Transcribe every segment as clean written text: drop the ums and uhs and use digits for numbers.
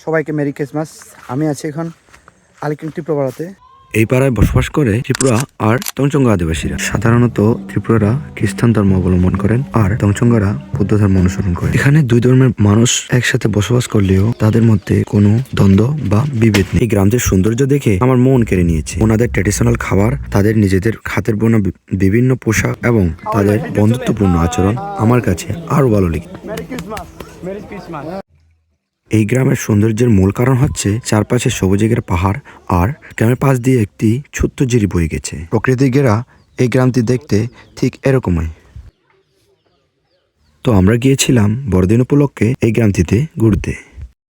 সবাইকে merry Christmas. আমি আছি এখন আলিকং ত্রিপুরাতে। এই পাড়ায় বসবাস করে ত্রিপুরা আর তঞ্চঙ্গা আদিবাসীরা। সাধারণত ত্রিপুরারা খ্রিস্টান ধর্ম অবলম্বন করেন আর তঞ্চঙ্গারা বৌদ্ধ ধর্ম অনুসরণ করে। এখানে দুই ধর্মের মানুষ একসাথে বসবাস করলেও তাদের মধ্যে কোনো দ্বন্দ্ব বা বিভেদ নেই। এই গ্রামটির সৌন্দর্য দেখে আমার মন কেড়ে নিয়েছে। ওনাদের ট্র্যাডিশনাল খাবার, তাদের নিজেদের হাতের বোনা বিভিন্ন পোশাক এবং তাদের বন্ধুত্বপূর্ণ আচরণ আমার কাছে আরো ভালো লেগে। এই গ্রামের সৌন্দর্যের মূল কারণ হচ্ছে চারপাশে সবুজে ঘেরা পাহাড় আর গ্রামের পাশ দিয়ে একটি ছোট্ট ঝিরি বয়ে গেছে। প্রকৃতি ঘেরা এই গ্রামটি দেখতে ঠিক এরকমই। তো আমরা গিয়েছিলাম বড়দিন উপলক্ষে এই গ্রামটিতে ঘুরতে।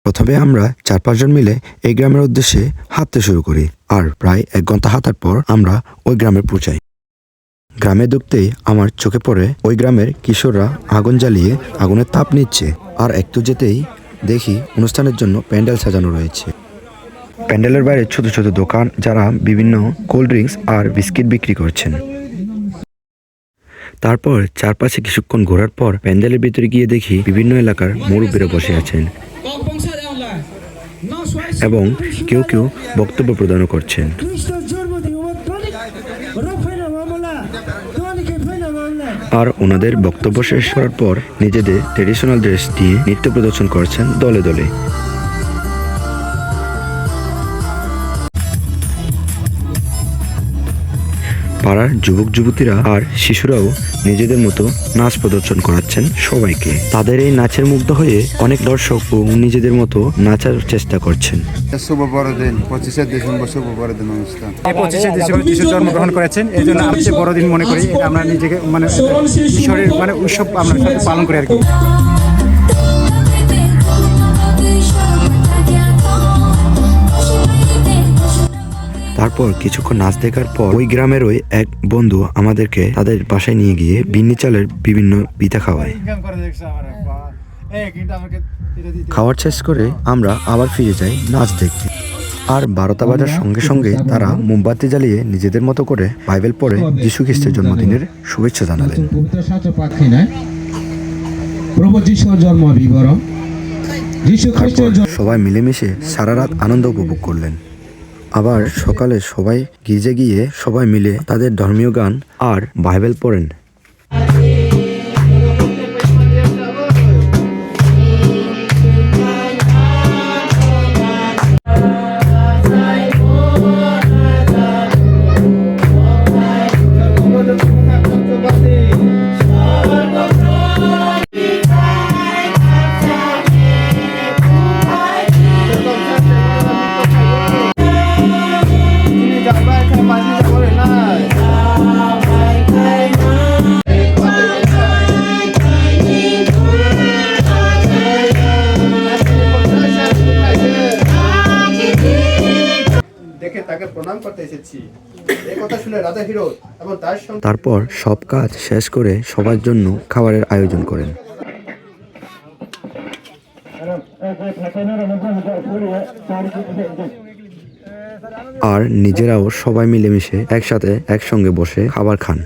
প্রথমে আমরা 4-5 জন মিলে এই গ্রামের উদ্দেশ্যে হাঁটতে শুরু করি আর প্রায় 1 ঘন্টা হাঁটার পর আমরা ওই গ্রামে পৌঁছাই। গ্রামে ঢুকতেই আমার চোখে পড়ে ওই গ্রামের কিশোররা আগুন জ্বালিয়ে আগুনের তাপ নিচ্ছে। আর একটু যেতেই দেখি অনুষ্ঠানের জন্য প্যান্ডেল সাজানো রয়েছে। প্যান্ডেলের বাইরে ছোট ছোট দোকান, যারা বিভিন্ন কোল্ড ড্রিঙ্কস আর বিস্কিট বিক্রি করছেন। তারপর চারপাশে কিছুক্ষণ ঘোরার পর প্যান্ডেলের ভিতরে গিয়ে দেখি বিভিন্ন এলাকার মুরব্বীরা বসে আছেন এবং কেউ কেউ বক্তব্য প্রদানও করছেন। আর ওনাদের বক্তব্য শেষ করার পর নিজেদের ট্রেডিশনাল ড্রেস দিয়ে নৃত্য প্রদর্শন করছেন দলে দলে। পাড়ার যুবক যুবতীরা আর শিশুরাও নিজেদের মতো নাচ প্রদর্শন করাচ্ছেন সবাইকে। তাদের এই নাচের মুগ্ধ হয়ে অনেক দর্শকও নিজেদের মতো নাচার চেষ্টা করছেন। শুভ বড়দিন, 25শে ডিসেম্বর শুভ বড়দিন অনুষ্ঠান। 25শে ডিসেম্বর যিশু জন্মগ্রহণ করেছেন, এই জন্য আমি বড়দিন মনে করি। আমরা নিজেকে ঈশ্বরের উৎসব আমরা পালন করি আর কি। তারপর কিছুক্ষণ নাচ দেখার পর ওই গ্রামেরই এক বন্ধু আমাদেরকে তাদের বাসায় নিয়ে গিয়ে বিন্নি চালের বিভিন্ন পিঠা খাওয়ায়। খাওয়ার শেষ করে আমরা আবার ফিরে যাই নাচ দেখতে। আর 12টা বাজার সঙ্গে সঙ্গে তারা মোমবাতি জ্বালিয়ে নিজেদের মতো করে বাইবেল পড়ে যীশু খ্রিস্টের জন্মদিনের শুভেচ্ছা জানালেন। সবাই মিলেমিশে সারা রাত আনন্দ উপভোগ করলেন। আবার সকালে সবাই গির্জে গিয়ে সবাই মিলে তাদের ধর্মীয় গান আর বাইবেল পড়েন। তারপর সব কাজ শেষ করে সবার জন্য খাবারের আয়োজন করেন। আর নিজেরাও সবাই মিলেমিশে একসাথে একসঙ্গে বসে খাবার খান।